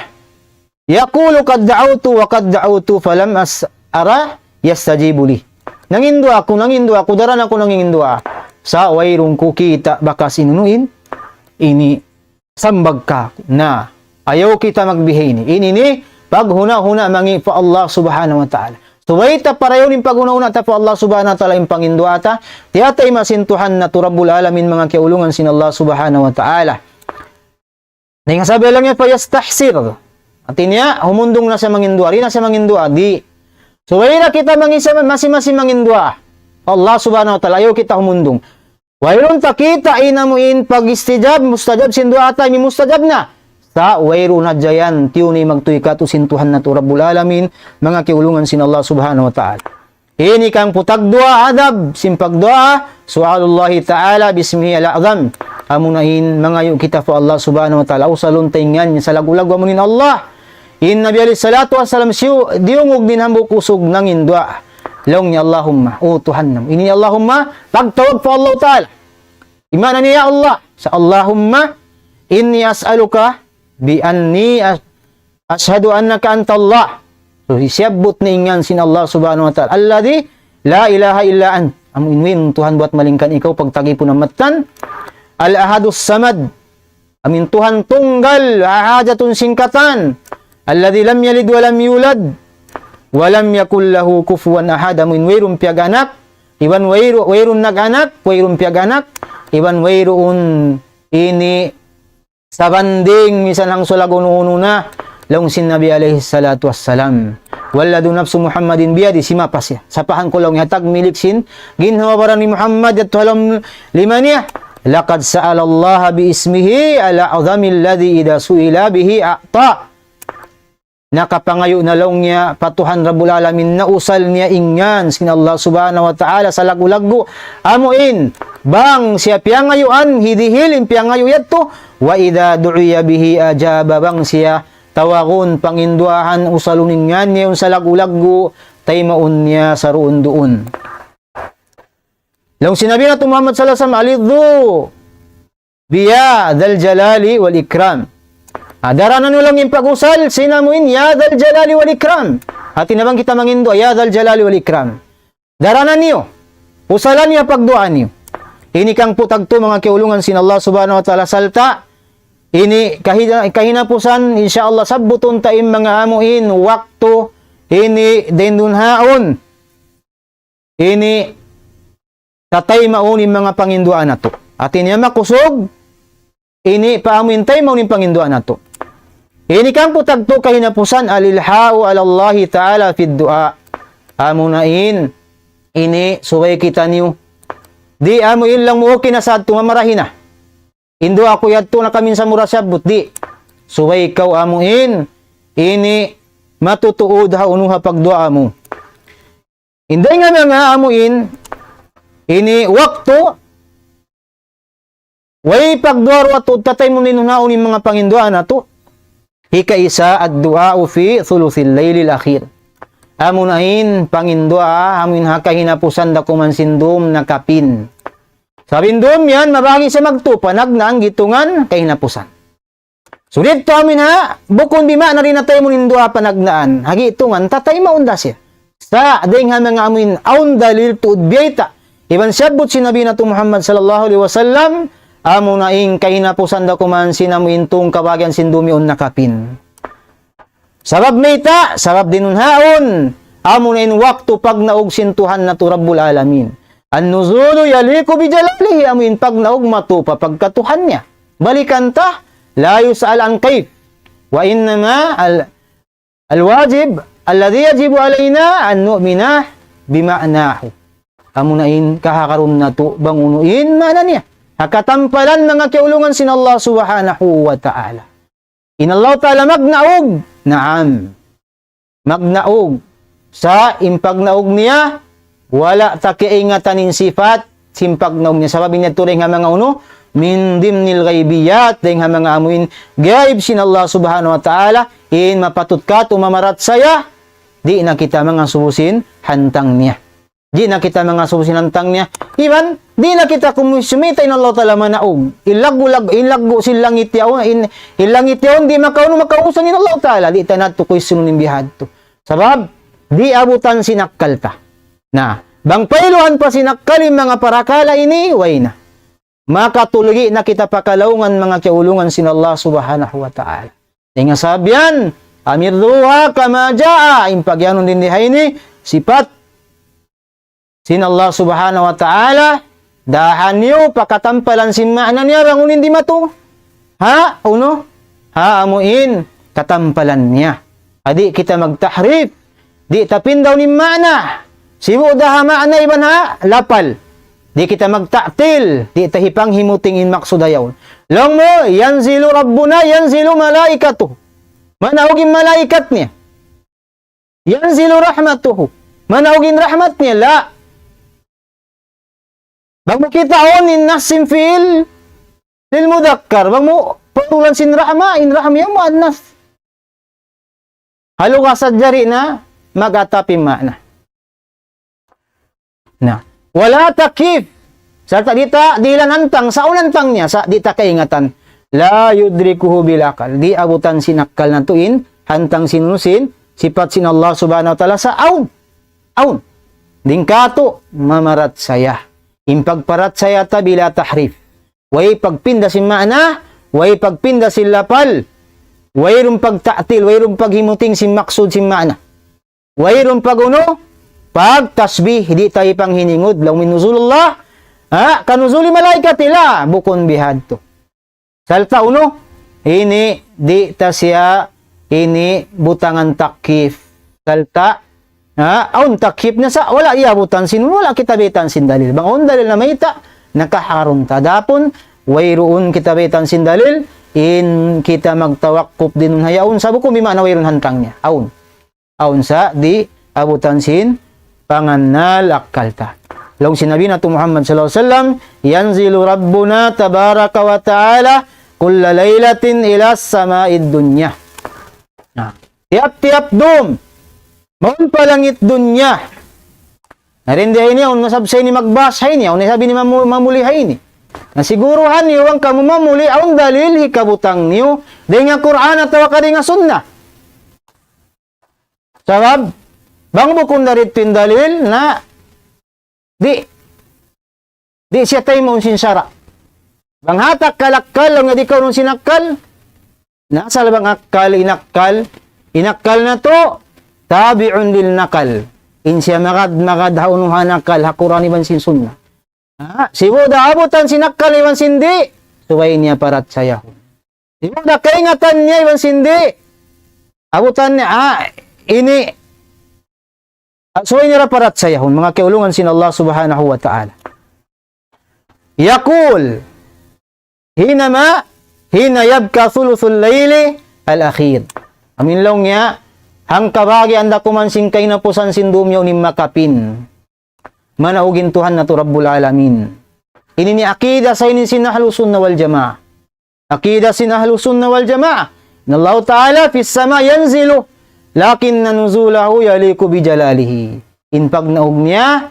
Yaqulu qad da'awtu wa qad da'awtu falam ara yastajibu li. Nangindo ako daran ako nangindo. Sa wayrong ko kita bakas inunuin. Ini sambag ka na ayaw kita magbihay ini ni pag huna-huna mangi pa Allah Subhanahu wa Ta'ala. Subayta parayon yung paghuna-huna ta pa Allah Subhanahu wa Ta'ala yung panginduata. Tiyatay masintuhan na turabul alamin mga kiulungan sin Allah Subhanahu wa Ta'ala. Nga sabi lang niya pa yastahsir. At niya, humundong na sa mangindua. Rin na sa mangindua. Di. Subayta kita masi-masi mangindua. Allah Subhanahu wa Ta'ala. Ayaw kita humundong. Wayron takita inamuin pag-istijab. Mustajab sinduata. May mustajab na. Sa wayro na jayan, tiyuni magtuykat usintuhan na to Rabbul Alamin, mga kiulungan sin Allah Subhanahu wa Ta'ala. Ini kang putagdua adab, simpagdua, su'alullahi ta'ala, bismihi al-a'zam. Amunahin, mga yung kita po Allah Subhanahu wa Ta'ala, usalun taingan niya sa lagulag amunin Allah. In Nabi alaihi salatu wassalam siyo, diungog din hambuk usog ng indua. Long ni Allahumma, o Tuhan nam. Ini Allahumma, pagtawag po Allah Ta'ala. Imana niya Allah. Sa Allahumma, inni as'aluka bi anni ashhadu annaka anta Allah. So, siyabot na ingan sin Allah subhanahu wa ta'ala. Alladhi, la ilaha illa an. Amin, Tuhan buat malingkan ikaw pagtagi po ng matan. Al-ahadus samad. Amin, Tuhan tunggal, hajatun singkatan. Alladhi lam yalid wa lam yulad. Wa lam yakul lahu kufuwan ahad. Amin, wayrum piaganak. Iban wayrun nag-anak, wayrum piaganak. Iban wayrun ini sabanding misan ang sulagununo na. Laung sin Nabi alaihi salatu wassalam. Walladu nafsu Muhammadin biyadi simapasya. Sapahan ko lang hatag milik sin. Ginhawa para ni Muhammad at halam limaniya. Laqad sa'ala Allah bi ismihi ala azamil ladhi idha su'ila bihi a'ta. Nakapangayo na lang niya patuhan Rabbul Alamin na usal niya ingan sin Allah subhanahu wa ta'ala sa lagu-lagu. Amuin bang siya piyangayuan hidihilin piyangayo yato. Wa idha du'iya bihi ajaba bang siya tawagon panginduahan usalunin nga niya sa lagu-lagu tay maun niya sa roon doon. Lang sinabi na Muhammad sallallahu alaihi wasallam alidhu biya dhal jalali wal ikram. Daranan lang yung pag-usal sinamuin ya dhal jalali wal ikram. At tinabang kita mangindo ya dhal jalali wal ikram. Daranan niyo. Usalan niya pagduan niyo. Ini kang putagto mga kiulungan sin Allah subhanahu wa ta'ala salta. Ini kahinapusan insyaallah sabbuton taim mga amuin waktu ini dendunhaon. Ini tatay maunin mga panginduan nato. At niya makusog ini paamintay maunin panginduan nato. Ini kang putagto kahinapusan alilha'u ala Allah ta'ala fid du'a. Amunain ini suway kita niyo. Di amuin lang mo kinasad tumamarahin na. Indo ako yadto na kamin sa murasyabot di. Suway ikaw amuin. Ini matutuod ha unuha pagdua mo. Inday nga mga amuin. Ini waktu. Way pagdua at tatay mo ninunaon yung mga pangindua na to. Ika-isa at dua fi thuluthil laylil akhir. Amunain pangindua amuin ha kahinapusan da kumansindom na kapin. Sabindom yan, mabagi sa magtupanag na ang gitungan kay napusan. Sulit to amin ha, bukon bima na rin natay mo nindua panagnaan. Hagi itungan, tatay maunda siya. Sa ading ha mga amin, aun dalil tuud biyayta. Iban siyabot sinabi na to Muhammad sallallahu alaihi wasallam, amo na ing kay napusan da kuman sinamuin tong kabagyan sindumion nakapin. Sabab mayta, sabab dinunhaon, amo na in waktu pag naog sintuhan na to Rabbul Alamin. An-nuzulu yaliku bijalalihi amin pag naugmato pa pagkatuhan niya. Balikan ta, la yus'al an kayf. Wa innama al-wajib alladhi yajibu alaina an nu'mina bima'nahu. Amunain kahakaron na to bangunuin mana niya. Hakatampalan mga kiulungan sin Allah subhanahu wa ta'ala. Inallahu ta'ala magnaog. Naam. Magnaog. Sa impagnaog niya, wala ta kiingatanin sifat simpagnaog niya. Sababi niya turing nga mga uno, min dimnil ghaibiyat, dahil nga mga amuin, gaib sin Allah subhanahu wa ta'ala, in mapatut ka, tumamarat saya, di na kita mga subusin, hantang niya. Di na kita mga subusin, hantang niya. Iban, di na kita kumusumita in Allah ta'ala manaog. Ilaggo silangit yaon, ilangit yaon, di makausan in Allah ta'ala, di ta natukoy sununin bihad to. Sabab, di abutan sinakal ta. Na, bang pailuhan pa sinakali mga parakala ini, way na. Makatulugi na kita pakalaungan mga kiulungan sin Allah subhanahu wa ta'ala. Nga sabyan, amirduha kama jaa, impagyanon din dihay ni, sifat sin Allah subhanahu wa ta'ala, dahan niyo, pakatampalan sin maana niya, bangunin di mato. Ha? Uno? Ha, amuin, katampalan niya. Adi kita magtahrif, di tapin daw ni maana. Sibu dahama na iban ha, lapal. Di kita magtaktil, di tahipang himutingin maksudayaw. Long mo, yanzilu rabbuna, yanzilu malaikatuh. Manaugin malaikat niya. Yanzilu rahmatuhu. Manaugin rahmat niya, la. Bag mo kita on in nasim fil lil mudakkar. Bag mo patulan sin rahma, in rahmiya mo annas. Halo ka sa jari na, mag-atapi na. Wala takif. Sa dita dilan hantang sa unantang niya sa dita kaingatan. La yudrikuhu bilakal. Di abutan sinakal na tuin hantang sinusin sifat sin Allah subhanahu wa ta'ala sa aun. Aun. Dingkato mamarat saya. Impagparat saya ta bila tahrif. Way pagpinda sin maana, way pagpinda sin lapal. Wayron pagta'til, wayron paghimuting sin maksud sin maana. Wayron paguno, pag tasbih, di tayo pang hiningod. Law min nuzulullah, kanuzuli malaikatila, bukon bihadto. Salta uno, ini di tasya, ini butangan takif. Salta, aun takif na sa, wala iabutan sin, wala kitabitan sin dalil. Bangon dalil na mayta, nakaharong tadapon, wayroon kitabitan sin dalil, in kita magtawakkop din hayaon sabo ko bimana wayron hantang niya aun sa di abutan sin pangannal akalta law sinabi na to Muhammad sallallahu alaihi wasallam yanzilu rabbuna tabaraka wa taala kulla laylatin ila sama'id dunya tiap-tiap dum maun palangit dunya narindihay niya un nasabsay ni magbasay niya un sabi ni mamulihay ni nasiguruhan niyo ang kamumamuli ang dalil hikabutang niyo di nga Quran at wakari nga sunnah. Sabab, bang bukong darit tin dalil na di siya tayo mong sinsara. Bang hatak kalakal ang nga di ka nung sinakal, nasa labang akal, inakal na to, tabi'un lil nakal. In siya magad haunuhan akal, hakuran iban sin sunnah. Sibo da abutan sinakal iwan sindi. Suway niya parat sayahon. Sibo da kaingatan niya iwan sindi. Abutan niya, ini. Suway niya parat sayahon. Mga kaulungan sin Allah subhanahu wa ta'ala. Yakul. Hina yabka thuluthul layli al-akhir. Amin lang niya, hang kabagi anda kumansing kay na pusan sindumyaw ni makapin. Manaugin Tuhan na to Rabbul Alamin. Ini ni akida sa inin sinahlusun na wal jamaah. Akida sinahlusun na wal jamaah. Na Allah Ta'ala fis sama yanzilu. Lakin nanuzulahu yaliku bijalalihi. In pag naug niya,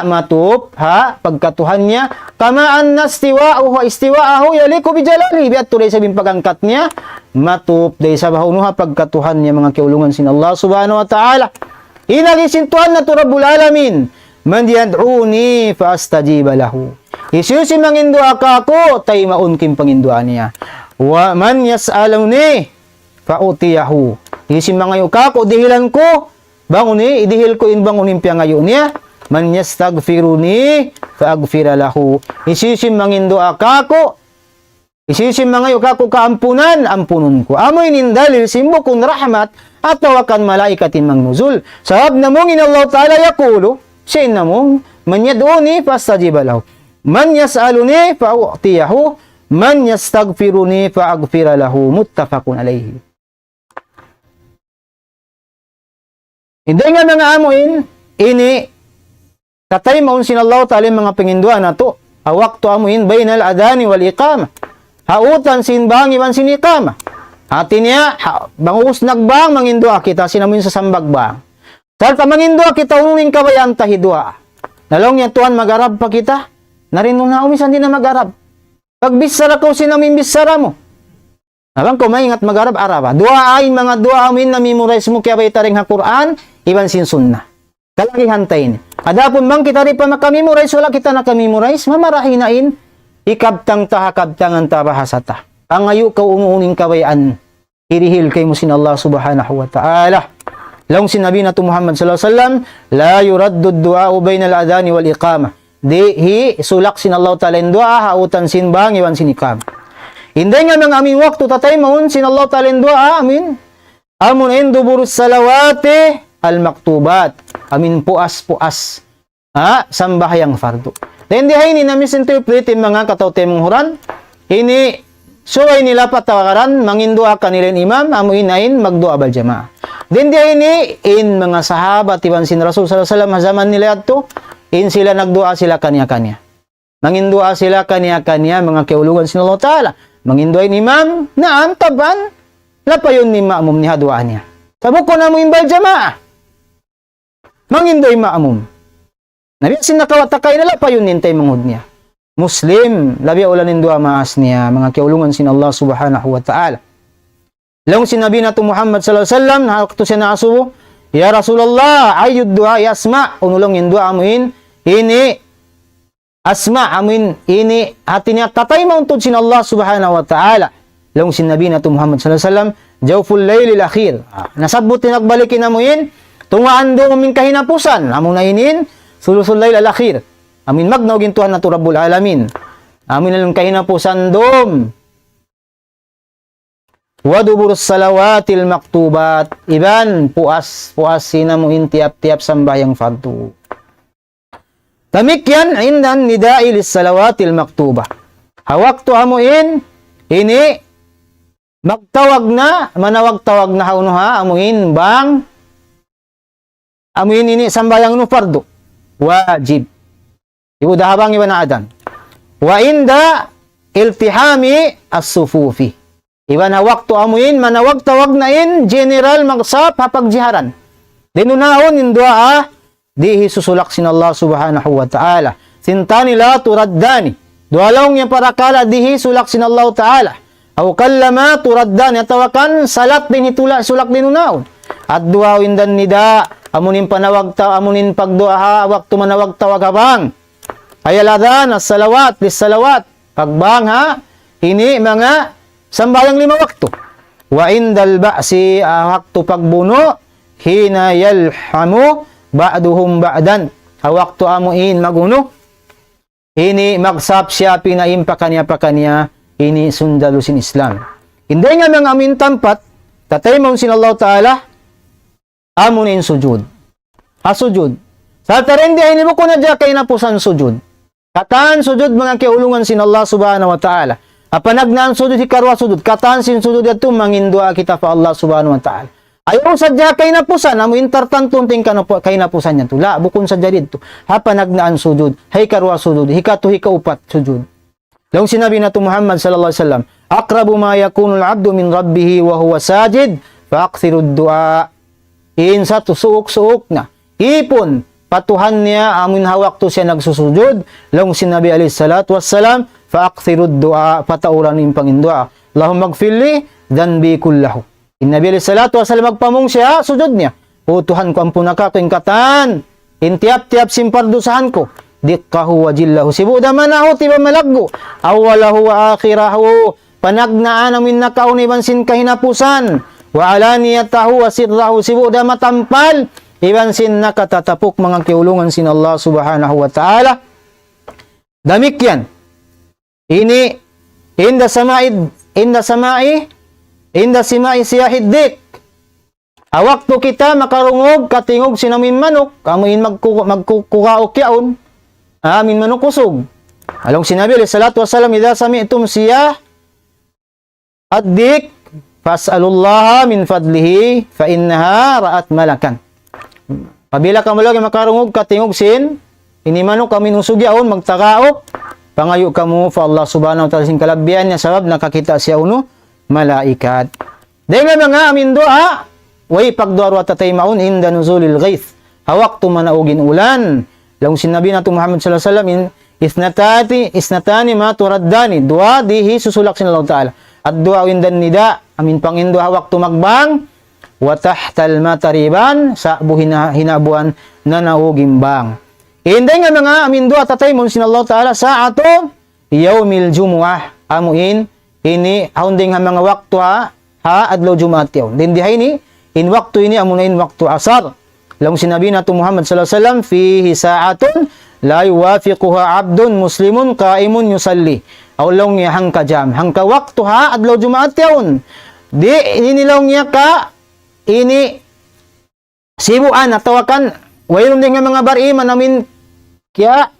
matup, pagkatuhan niya, kamaan na istiwa'ahu yaliku bijalalihi. Biat tulay sabing pagangkat niya, matup, day sa bahunuha pagkatuhan niya mga kiulungan sin Allah Subhanahu wa Ta'ala. Inagisintuhan na to Rabbul Alamin. Man yad'uni fa astajiba lahu. Isusi mangindua ka ako, tay maun kim pangindua niya. Wa man yas'aluni fa utiyahu. Isi mangayo ka ako dihilan ko, banguni idihil ko in bangunin piangayo niya. Man yastaghfiruni fa aghfira lahu. Isusi mangindua ka ako, isusi mangayo ka ako kaampunan, ampunon ko. Amoy nindalil simbukun rahmat at tawakan malaikatin mangnuzul. Sabab namong in Allah Ta'ala yakulu siya namong, man yad'uni fastajiba lahu. Man yas'aluni fa'u'tiyahu. Man yastaghfiruni fa'aghfira lahu. Muttafaqun alayhi. Hindi nga mga amuin, ini, katay maun sinallahu ta'ala mga pangindua na to. Awak to amuin bainal adani wal iqama. Hautan sinbang iwan sinikama. Hati niya, bangus nagbang mangindua kita sinamin sa sambagbang. Salta mangindua kita ununin kabayan tahidua. Nalong niya tuan magarab pa kita. Narin na umisan din na magarab. Pag bisara ko sinamin bisara mo. Abang ko maingat magarab araba. Dua ay mga dua amin na memorize mo kaya ba itaring ha Quran, iban sin sunnah. Kalagi hantayin. Adapon mang kita rin pa makamemorize, wala kita nakamemorize, mamarahinain, ikabtang tahakabtangan tabahasata. Pangayo ka umuuning kabayan, hirihil kay mo sin Allah subhanahu wa ta'ala. Laung sinabi na to Muhammad sallallahu alaihi wasallam, la yuraddu ad-du'a bainal adhani wal iqamah. Di sulak sin Allah Ta'ala in du'a hautan sin bang iwan sin iqamah. Hindi nga mga amin waktu tatay maun sin Allah Ta'ala in du'a amin. Amun indu burus salawati al maktubat. Amin puas. Sambahayang fardu. Hindi hay ni na misinterpret mga katawtemong huran. Ini suway nila patawakaran mangindua kanilin imam amuin ain magdua bal jamaah. Din dia ini in mga sahabat iban sin Rasul sallallahu alaihi wasallam zaman nila adto in sila nagdua sila kanya-kanya. Mangindua sila kanya-kanya mga kaulugan sin Allah Taala. Mangindua in imam naam taban lapayon ni ma'mum ni hadua niya. Sabuko na mo imbal jamaah. Mangindua ma'mum. Nabi sin nakawatakay na lapayon nintay mangud niya. Muslim, labi ulanin dua maas niya, mga kiulungan sin Allah subhanahu wa ta'ala. Lang sinabi na to Muhammad sallallahu alaihi wasallam, nakakto siya na asubo, ya Rasulullah, ayud dua asma, unulong yung dua amuin, ini, asma amuin, ini, hati niya, tatay mauntod sin Allah subhanahu wa ta'ala. Lang sinabi na to Muhammad sallallahu alaihi wasallam, jawful laylil akhir. Nasabot tinagbalikin amuin, tungaan do amin kahinapusan, amun na inin, sulusul layl al akhir. Amin magnawagin Tuhan na to Rabbul Alamin. Amin na lang kahinapusan dom. Waduburus salawatil maktubat. Iban, puas sinamuhin tiap-tiap sambayang fardu. Tamik yan, indan nidailis salawatil maktuba. Hawak to amuin, ini, magtawag na, manawag-tawag na haunuha, amuin, bang, amuin ini sambayang no fardu. Wajib. Iudahabang iba na adan. Wa inda iltihami as-sufufi. Iba na waktu amuin, manawag-tawag na in, general magsap, hapagjiharan. Dinunaon in dua, dihi susulak sin Allah subhanahu wa ta'ala. Sintani la turaddani. Dualaw niya para kala, dihi sulak sin Allah ta'ala. Aw kallama turaddani. Atawakan, salat din hitula, sulak dinunaon. At dua windan nida, amunin panawag-tawag, amunin pagdua, waktu manawag-tawag habang. Ayaladhan, as-salawat, lis-salawat. Pagbang ha, ini mga sambayang 5 waktu. Wa indal ba'si waktu pagbuno, hina yalhamu ba'duhum ba'dan. Waktu amuin maguno, ini magsap siya pinaim pakanya, ini sundalusin Islam. Hindi nga mga amin tampat, tatay mo sin Allah Ta'ala, amunin sujud. Sujud. Sa tarendi ay nibuko na dya kay napusan sujud. Kataan sujud mga kiulungan sin Allah subhanahu wa ta'ala. Apanagnan sujud hikarwa sujud. Kataan sin sujud yato mangindua kita pa Allah subhanahu wa ta'ala. Ayaw sadya kay napusan. Amo intartantunting kay napusan yan. Tula, bukon sadya dito. Hapanagnaan sujud. Hikarwa sujud. Hikatu hikaupat sujud. Lang sinabi na to Muhammad sallallahu alaihi wasallam. Akrabu ma yakunul abdu min rabbihi wa huwa sajid. Faaksirud du'a. Insa to suok-suok na. Ipon. Patuhan niya, amin hawak to siya nagsusujud. Lang sinabi alayhi salatu wassalam, fa'akthirud du'a, patauran yung pangindua. Allahumma magfili, dhanbi kullahu. Nabi alayhi salatu wassalam, magpamong siya, sujud niya. O Tuhan ko, ampun ka, katan, intiap-tiap simpardusahan ko. Dikkahu wa jillahu, sibu damanahu, tiba malaggo. Awalahu wa akhirahu, panagnaan amin nakauniban sin kahinapusan. Wa alaniyatahu wa sirrahu, sibu damatampal. Iban sin nakatatapok mga kiulungan sin Allah subhanahu wa ta'ala. Damik yan. Ini, inda samai siyahiddik. Awak to kita makarungog, katingog sinamin manok, amuin magkukaok yaon, amin manok kusog. Along sinabi, alayhi salatu wassalam, idha sami'tum siyah, addik, fas'alullaha min fadlihi, fa innaha ra'at malakan. Pabila ka malagi makarungog katingog sin, inimanok kami nung sugyaon, magtakaok, pangayo ka mo fa Allah subhanahu wa ta'ala sin kalabyan niya sabab nakakita siya uno, malaikat. Dahil mga amin doa, way pagduaro at tatay maun inda nuzulil ghaith. Hawak to manaugin ulan. Lang sinabi na to Muhammad sallallahu alaihi wasallam, isnatani ma turaddani, dua dihi susulak sin Allah ta'ala. At dua windan nida, amin pangindo hawak to magbang, wa tahtal matariban sa hinabuan na naugimbang. Inday nga mga amin doa tatay mo sin Allah Ta'ala sa ato yaumil jumu'ah amuin ini haunding nga mga waktu ha adlaw Jumaat yaw. Dindihay ni in waktu ini amunain waktu asar. Lang sinabi na to Muhammad sallallahu alaihi wasallam fihi sa'atun la yuwafiquha abdun muslimun qaimun yusalli. Aw long ya hangka jam hangka waktu ha adlaw Jumaat yaw. Di inilaw niya ka ini sibuan atawakan wayron din nga mga bariman namin kaya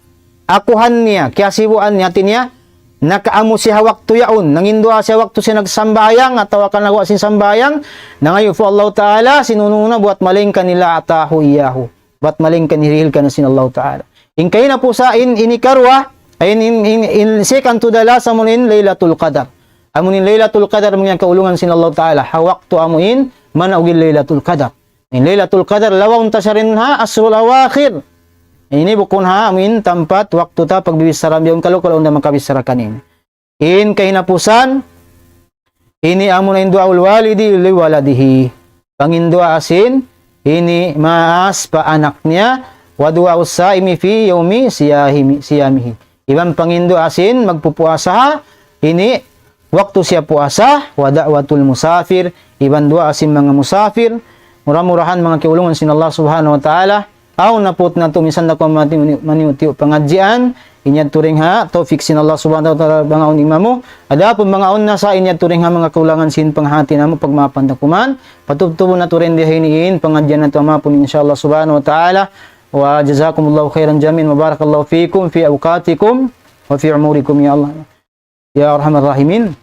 akuhan niya kaya sibuan niya tinya nakaamo siya waktu yaon nangindua siya waktu siya nagsambayang atawakan nagawa sin sambayang nangayo po Allah Ta'ala sinununa buat maling kanila atahu iyahu buat maling kaniril ka na sin Allah Ta'ala in kayo na po sa inikarwa ay in second to the last amunin Laylatul Qadar amunin Laylatul Qadar mga kaulungan sin Allah Ta'ala hawak to amuin man ugil Laylatul Qadar. In Laylatul Qadar lawang tasyarin ha asrul awakhir. Ini bukun ha amin tempat waktu ta pagbibisara biyon kalau unda makabisara kanin. In kahinapusan ini amuna indu'aul walidi li waladihi. Pangindua asin ini maas pa anaknya wa du'a usaimi fi yaumi siyamihi. Iban pangindo asin magpupuasa ini waktu siya puasa wa da'watul musafir. Iban dua asin mga musafir. Murah-murahan mga kiulungan sin Allah subhanahu wa ta'ala. Aw naput na to minsan na ko maniuti pangadjian inyad turing ha taufik sin Allah subhanahu wa ta'ala bangaon imamo ada pun bangaon na sa inyad turing ha mga kulangan sin panghati namo pagmapan takuman patubtubo na turing dihiniin pangadjian na to mapun insyaallah subhanahu wa ta'ala wa jazakumullahu khairan jamin wa barakallahu fikum fi awqatikum wa fi umurikum ya Allah ya arhamar rahimin.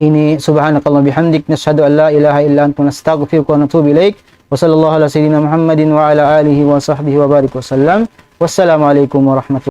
Ini subhanakallah bihamdik nashhadu an la ilaha illa anta nastaghfiruka wa natubu ilaik. Wa sallallahu ala sayyidina Muhammadin wa ala alihi wa sahbihi wa barik wa sallam. Wassalamu alaikum warahmatullahi